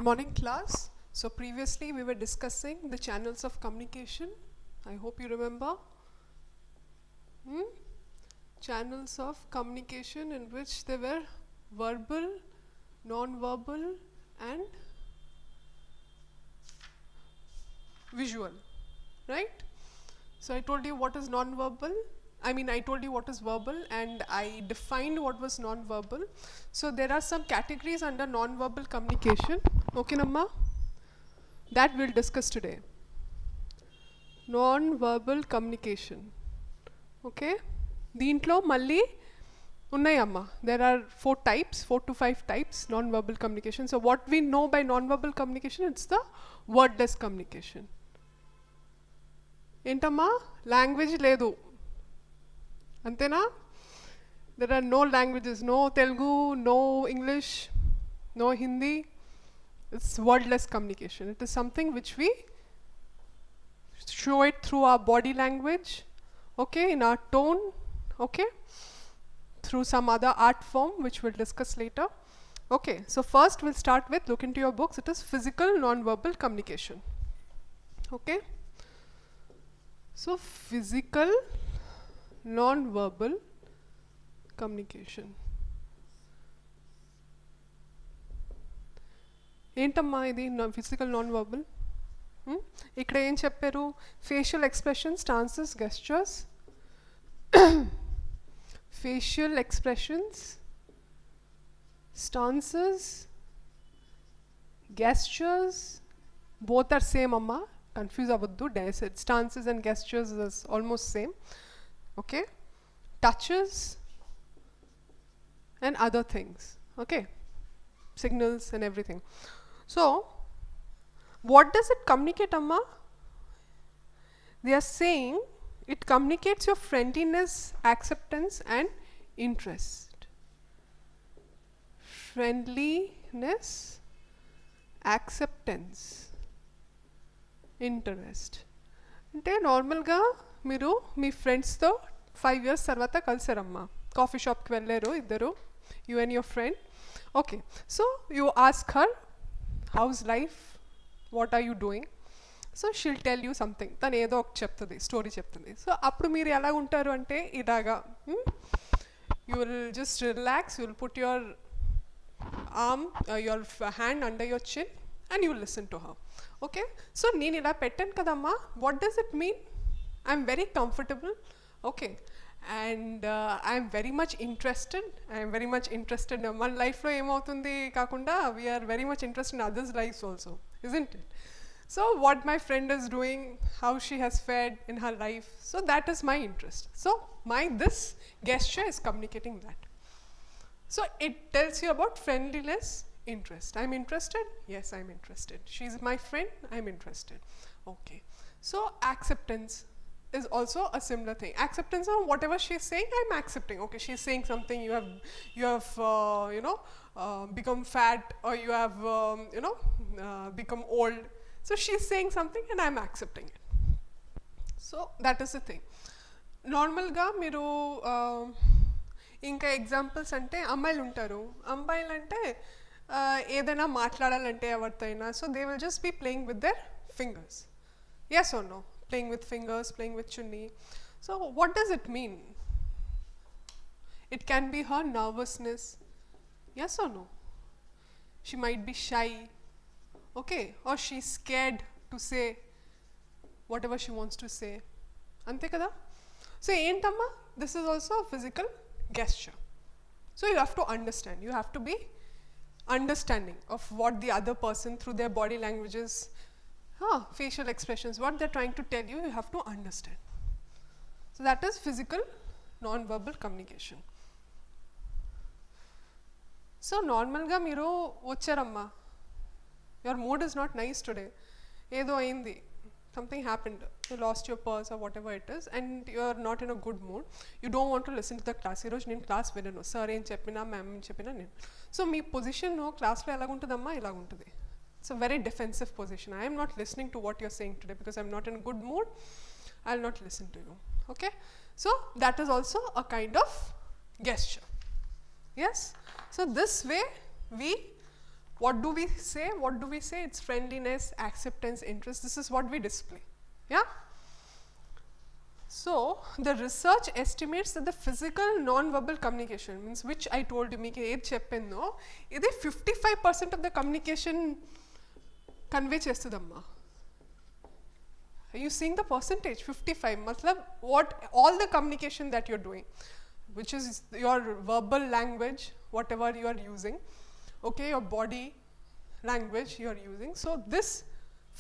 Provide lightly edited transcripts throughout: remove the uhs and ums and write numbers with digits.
Morning class. So previously we were discussing the channels of communication. I hope you remember. Channels of communication in which there were verbal, non-verbal and visual, right? So I told you what is non-verbal. I told you what is verbal and I defined what was non-verbal. So there are some categories under non-verbal communication. Okay, Namma? That we'll discuss today. Non-verbal communication. Okay? Deentlo malli unnayamma. There are 4 to 5 types non-verbal communication. So what we know by non-verbal communication, it's the wordless communication. Entamma? Language ledu. Antena? There are no languages, no Telugu, no English, no Hindi. It's wordless communication. It is something which we show it through our body language, okay, in our tone, okay, through some other art form which we'll discuss later. Okay, so first we'll start with, look into your books, it is physical non-verbal communication. Okay. So physical non-verbal communication. ఏంటమ్మా ఇది physical non verbal ఇక్కడ ఏం చెప్పారు facial expressions stances gestures facial expressions stances gestures both are same అమ్మా confuse అవ్వద్దు stances and gestures is almost same okay, touches and other things, okay, signals and everything. So what does it communicate, amma? They are saying it communicates your friendliness, acceptance and interest. Friendliness, acceptance, interest. అంటే నార్మల్గా మీరు మీ ఫ్రెండ్స్తో 5 years తర్వాత కలిసారమ్మా coffee షాప్కి వెళ్ళారు ఇద్దరు you and your friend okay so you ask her how's life what are you doing so she'll tell you something తను ఏదో ఒక చెప్తుంది స్టోరీ చెప్తుంది సో అప్పుడు మీరు ఎలా ఉంటారు అంటే ఇలాగా you will just relax you will put your arm your hand under your చిన్ and you will listen to her. Okay, so neen ila pettanu kadamma, what does it mean? I am very comfortable, okay, and I am very much interested. In one life lo em avutundi kakunda we are very much interested in others lives also, isn't it? So what my friend is doing, how she has fared in her life, so that is my interest. So this gesture is communicating that. So it tells you about friendliness, interest. I'm interested, yes, I'm interested. She's my friend, I'm interested. Okay, so acceptance is also a similar thing. Acceptance on whatever she's saying, I'm accepting. Okay, she's saying something, you have become fat, or you have become old. So she's saying something and I'm accepting it. So that is the thing. Normal ga మీరు ఇంకా examples అంటే అమ్మాయిలు ఉంటారు అమ్మాయిలు అంటే ఏదైనా మాట్లాడాలంటే ఎవరితో అయినా so they will just be playing with their fingers yes or no, playing with fingers, playing with chunni. So what does it mean? It can be her nervousness, yes or no, she might be shy, okay, or she's scared to say whatever she wants to say, ante kada. So entamma, this is also a physical gesture. So you have to understand, you have to be understanding of what the other person through their body languages, facial expressions, what they're trying to tell you, you have to understand. So that is physical non-verbal communication. So normal ga meeru vacharamma, your mood is not nice today, edo ayindi, something happened, you lost your purse or whatever it is and you are not in a good mood, you don't want to listen to the class. Ee roju nenu class vinanu, sir em cheppina ma'am em cheppina nenu. So మీ position క్లాస్లో ఎలాగుంటుందమ్మా ఇలాగుంటుంది. It's a very defensive position. I'm not listening to what you're saying today because I'm not in good mood. I will not listen to you. Okay, so that is also a kind of gesture. Yes, so this way we what do we say? What do we say? It's friendliness, acceptance, interest. This is what we display. Yeah? So, the research estimates that the physical non-verbal communication, means which I told you, meeku ed cheppendo, idi 55% of the communication convey chestudamma. Are you seeing the percentage? 55. Matlab, what all the communication that you're doing, which is your verbal language, whatever you are using, okay, your body language you are using. So, this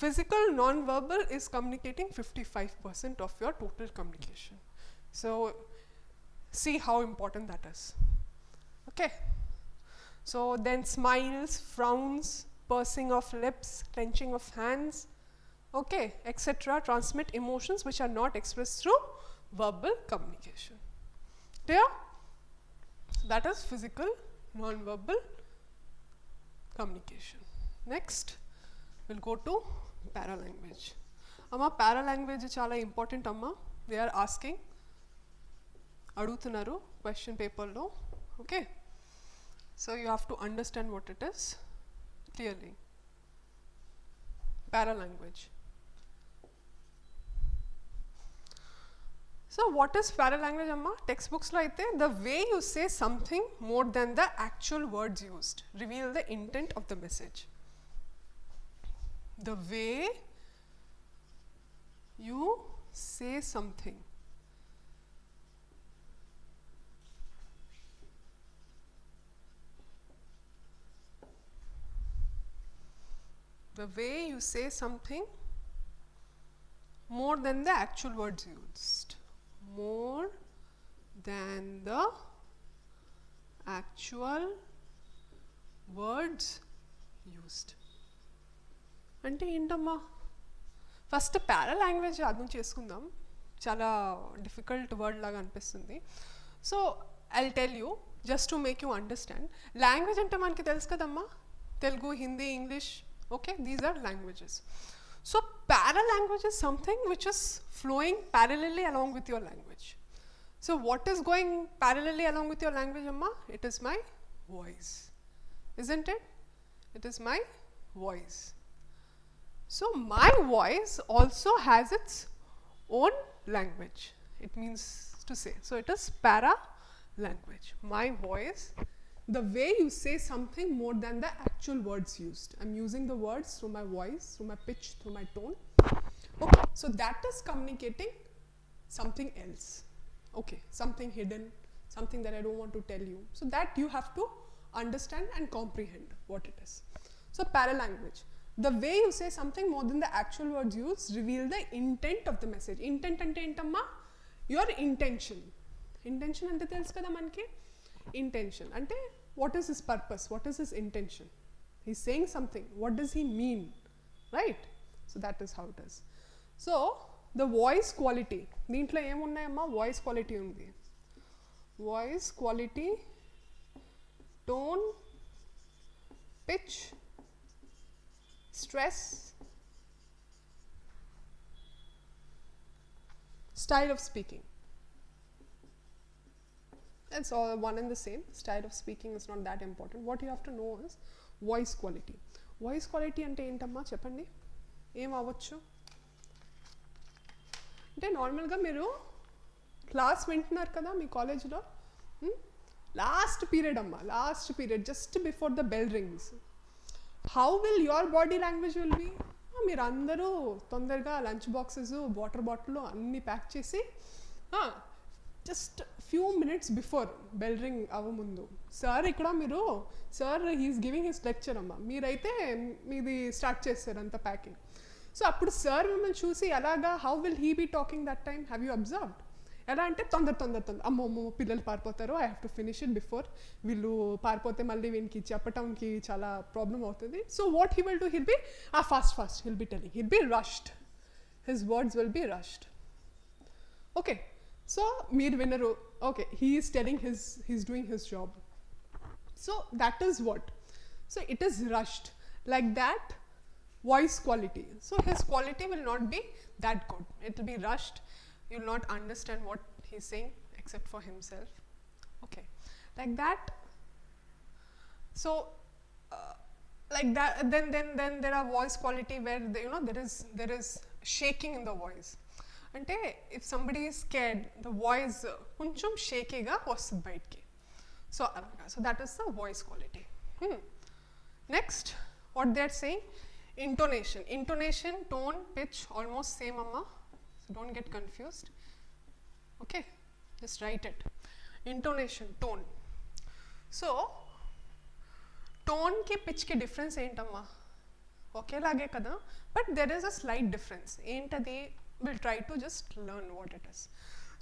physical non-verbal is communicating 55% of your total communication. So, see how important that is. Okay. So, then smiles, frowns, pursing of lips, clenching of hands, okay, etc. transmit emotions which are not expressed through verbal communication. Clear? That is physical non-verbal communication. Next, we'll go to paralanguage. Amma, paralanguage chala important amma. They are asking, adugutunnaru question paper lo. Okay. So you have to understand what it is clearly. Paralanguage. So what is paralanguage amma? Textbooks lo aithe the way you say something more than the actual words used reveal the intent of the message. The way you say something more than the actual words used, more than the actual words used. అంటే ఏంటమ్మా? First paralanguage అర్థం చేసుకుందాం. చాలా difficult word లాగా అనిపిస్తుంది. So I tell you just to make you understand. Language అంటే మనకి తెలుసు కదమ్మా, Telugu, Hindi, English, okay, these are languages. సో paralanguage is something which is flowing parallelly along with your language. So what is going parallelly along with your language, amma? It is my voice, isn't it? It is my voice. So my voice also has its own language, it means to say. So it is paralanguage. My voice, the way you say something more than the actual words used. I'm using the words through my voice, through my pitch, through my tone. Okay, so that is communicating something else. Okay, something hidden, something that I don't want to tell you. So that you have to understand and comprehend what it is. So paralanguage, the way you say something more than the actual words used reveal the intent of the message. Intent ante entamma? Your intention. Intention ante telusu kada manki? Intention ante what is his purpose, what is his intention? He's saying something, what does he mean, right? So that is how it is. So the voice quality, deentlo em unnayamma? Voice quality undi. Voice quality, tone, pitch, stress, style of speaking. It's all one and the same. Style of speaking is not that important. What you have to know is voice quality. Voice quality ante entamma cheppandi? Em avvachu? Ante normal ga meeru class vintunaru kada mee college lo, last period amma, last period, just before the bell rings. How will your body language will be? మీరు అందరూ తొందరగా lunch boxes, water bottle అన్నీ pack చేసి just few minutes before bell ring అవ్వముందు, sir ఇక్కడ మీరు, sir he is giving his lecture అమ్మ, మీరైతే మీది స్టార్ట్ చేస్తారు అంత ప్యాకింగ్. సో అప్పుడు సార్ మిమ్మల్ని చూసి ఎలాగా, how will he be talking that time? Have you observed? ఎలా అంటే తొందర అమ్మో పిల్లలు పారిపోతారు, I have to finish it before, వీళ్ళు పారిపోతే మళ్ళీ వీనికి చెప్పటానికి చాలా ప్రాబ్లం అవుతుంది. So what he will do, he'll be fast he'll be telling, he'll be rushed, his words will be rushed. Okay, so మీరు వినరు, okay, he is telling he's doing his job. So that is what, so it is rushed like that. Voice quality, so his quality will not be that good, it will be rushed, you will not understand what he's saying except for himself. Okay, like that. So like that. Then there are voice quality where there is shaking in the voice. అంటే if somebody is scared, the voice కొంచెం షేకీగా వస్తుంది బయటికి. So అలాగా. So that is the voice quality. Next, what they are saying, intonation, tone, pitch, almost same amma, so don't get confused. Okay, just write it. Intonation, tone. So tone ki pitch ki difference ఏంటమ్మా? ఒకేలాగే కదా, but there is a slight difference. ఏంటది? We'll try to just learn what it is.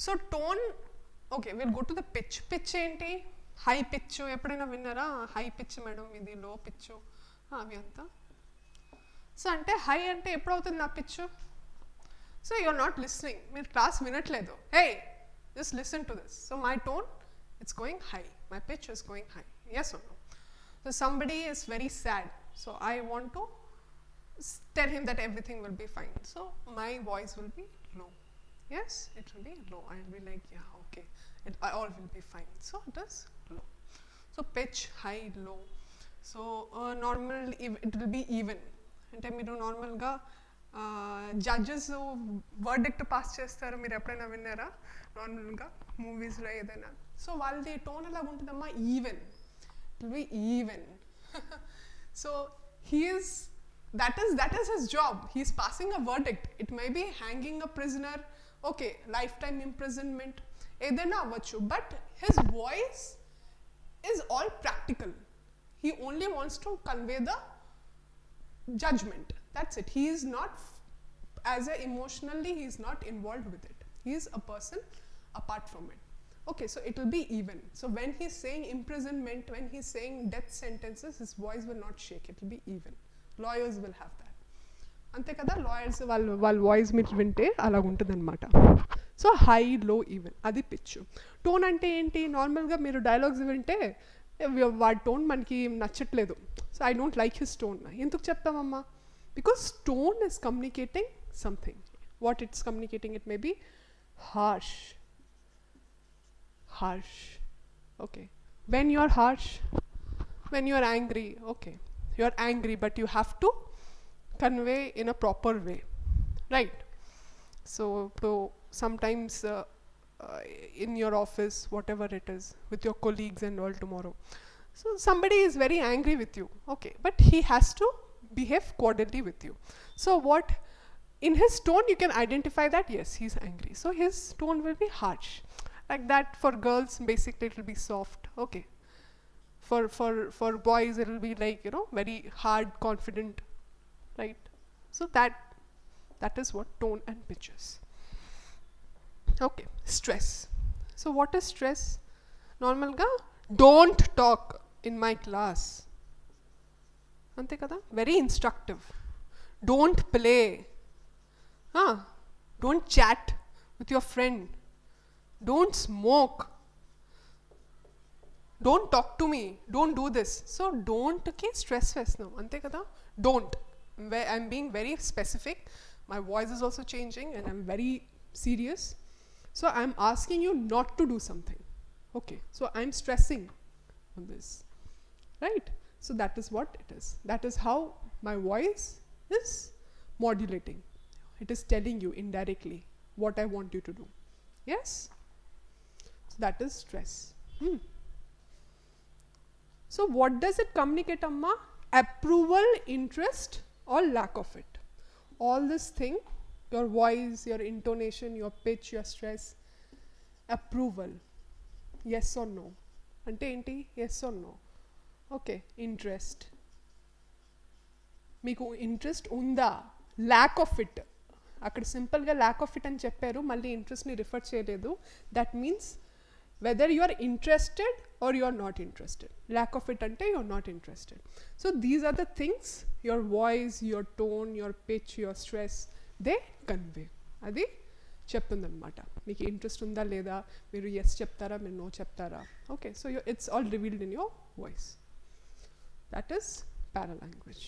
So tone, okay, we'll go to the pitch. Pitch ఏంటి? High pitch. ఎప్పుడైనా విన్నారా? High pitch madam, ఇది లో pitch, అవి అంతా. సో అంటే హై అంటే ఎప్పుడు అవుతుంది నా pitch? So you are not listening, మీరు క్లాస్ వినట్లేదు. Hey, just listen to this. So my tone, it's going high, my pitch is going high, yes or no? So somebody is very sad, so I want to tell him that everything will be fine, so my voice will be low. Yes, it will be low. I will be like, yeah, okay, all will be fine. So it is low. So pitch, high, low. So normal, it will be even. అంటే మీరు నార్మల్గా judges verdict pass చేస్తారు, మీరు ఎప్పుడైనా విన్నారా? నార్మల్గా మూవీస్లో ఏదైనా. సో వాళ్ళది టోన్ ఎలాగ ఉంటుందమ్మా? Even. It will be even. So that is his job. He is passing a verdict. It may be hanging a prisoner, okay, lifetime imprisonment, ఏదైనా అవ్వచ్చు, but his voice is all practical. He only wants to convey the judgment. That's it. He is not emotionally, he is not involved with it. He is a person apart from it. Okay, so it will be even. So when he is saying imprisonment, when he is saying death sentences, his voice will not shake. It will be even. Lawyers will have that. అంతే కదా, lawyers వాళ్ళ voice మీరు వింటే అలా ఉంటుంది అనమాట. So high, లో, even, అది పిచ్. టోన్ అంటే ఏంటి? నార్మల్గా మీరు డైలాగ్స్ వింటే వాడి టోన్ మనకి నచ్చట్లేదు, so I don't like his tone. ఎందుకు చెప్తామమ్మా? Because tone is communicating something. What it's communicating? It may be harsh. Okay, when you are harsh, when you are angry, okay, you are angry, but you have to convey in a proper way, right? So sometimes in your office, whatever it is, with your colleagues and all tomorrow, so somebody is very angry with you, okay, but he has to behave cordially with you. So what, in his tone you can identify that yes, he's angry, so his tone will be harsh. Like that, for girls basically it will be soft, okay. For boys it will be like, very hard, confident, right? So that is what tone and pitch is. Okay, stress. So what is stress? Normal ga, don't talk in my class. Ante kada, very instructive. Don't play. Don't chat with your friend. Don't smoke. Don't talk to me. Don't do this. So don't ki stress fest now. Ante kada, don't. I'm being very specific. My voice is also changing and I'm very serious. So I'm asking you not to do something. Okay, so I'm stressing on this, right? So that is what it is. That is how my voice is modulating. It is telling you indirectly what I want you to do. Yes? So that is stress. So what does it communicate, amma? Approval, interest, or lack of it. All this thing, your voice, your intonation, your pitch, your stress, approval, yes or no. Ante enti? Yes or no. Okay, interest. Meeku interest unda? Lack of it. అక్కడ సింపుల్గా lakh of it అని చెప్పారు, మళ్ళీ ఇంట్రెస్ట్ని refer చేయలేదు. That means whether you are interested or you are not interested. Lack of it అంటే you are not interested. So these are the things your voice, your tone, your pitch, your stress they convey. అది చెప్తుందన్నమాట. మీకు interest ఉందా లేదా, మీరు yes చెప్తారా, మీరు no చెప్తారా. Okay, so it's all revealed in your voice. That is paralanguage.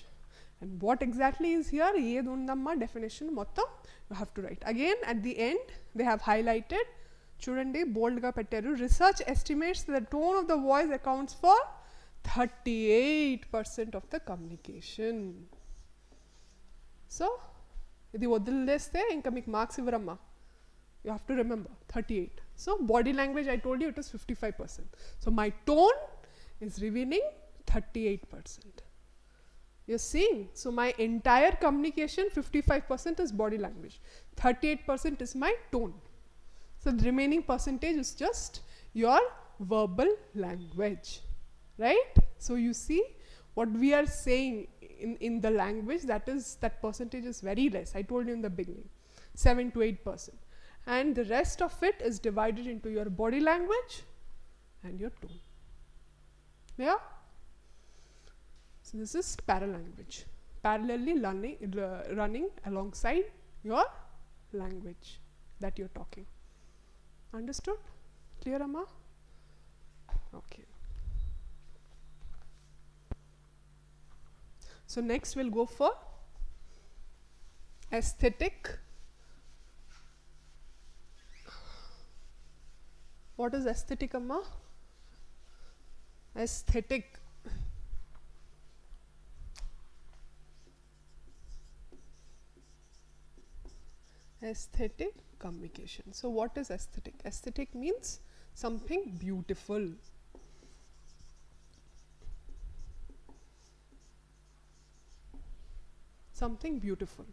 And what exactly is here? Ed undamma definition mottam you have to write. Again at the end they have highlighted, chudandi bold ga pettaru, research estimates that the tone of the voice accounts for 38% of the communication. So ఇది వదిలేస్తే ఇంకా మీకు marks ఇవ్వరమ్మా. You have to remember 38. So body language, I told you it is 55%. So my tone is revealing 38%. You're seeing? So my entire communication, 55% is body language. 38% is my tone. So the remaining percentage is just your verbal language. Right? So you see what we are saying in the language, that percentage is very less. I told you in the beginning, 7 to 8%. And the rest of it is divided into your body language and your tone. Yeah? So this is paralanguage, parallelly running alongside your language that you're talking. Understood? Clear, Amma? Okay. So next we'll go for aesthetic. What is aesthetic, Amma? Aesthetic. Aesthetic communication. So what is aesthetic? Aesthetic means something beautiful. Something beautiful.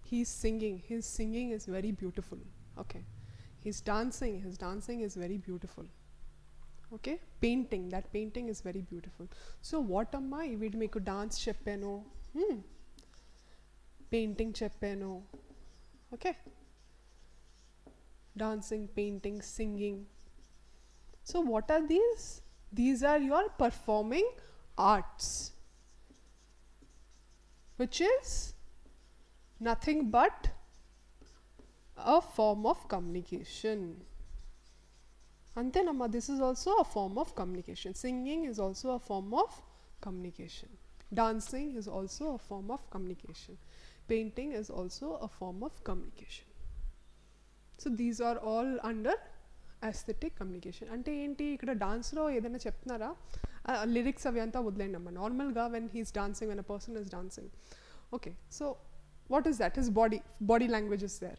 He's singing. His singing is very beautiful. Okay. He's dancing. His dancing is very beautiful. Okay. Painting. That painting is very beautiful. So what amma? Ivid meeku dance cheppano. Painting cheppano. Okay. Dancing, painting, singing. So what are these? These are your performing arts, which is nothing but a form of communication. Antenamma, this is also a form of communication. Singing is also a form of communication. Dancing is also a form of communication. Painting is also a form of communication. So these are all under aesthetic communication. Ante enti ikkada dance lo edaina cheptunara lyrics avi anta vodilendi amma. Normal ga when he is dancing, when a person is dancing. Okay, so what is that? His body language is there.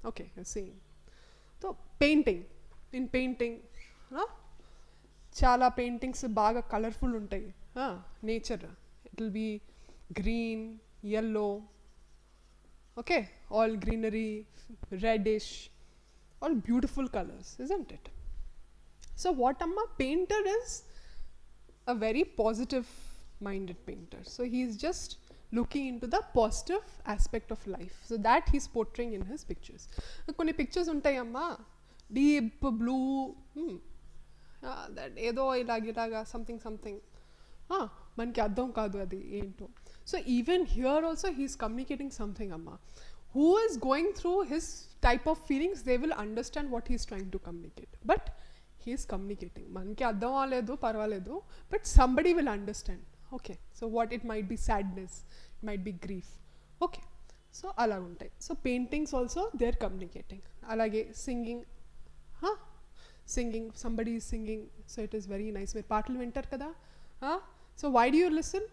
Okay, you're seeing. So painting. In painting, chala paintings baga colorful untayi. Nature. It will be green, yellow. Okay, all greenery, reddish, all beautiful colors, isn't it? So what amma? Painter is a very positive minded painter. So he is just looking into the positive aspect of life. So that he is portraying in his pictures. Konni pictures untayi amma, deep blue, that edo ilaga something manki addam kaadu adi ento. So even here also he is communicating something, amma. Who is going through his type of feelings, they will understand what he is trying to communicate. But he is communicating. Manki addam avaledu parvaledu, but somebody will understand. Okay, so what it might be, sadness, it might be grief. Okay, so ala untai. So paintings also they are communicating. Alage singing, singing, somebody is singing, so it is very nice. Meer paatlu vintaru kada. So why do you listen?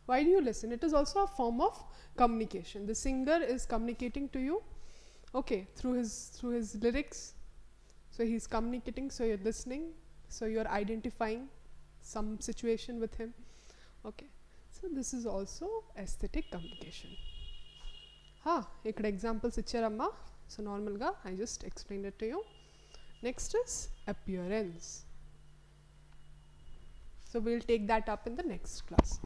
Why do you listen? It is also a form of communication. The singer is communicating to you, okay, through his lyrics. So he is communicating, so you're listening, so you're identifying some situation with him. Okay, so this is also aesthetic communication. Ikkada examples icharamma. So normal ga I just explained it to you. Next is appearance. So we'll take that up in the next class.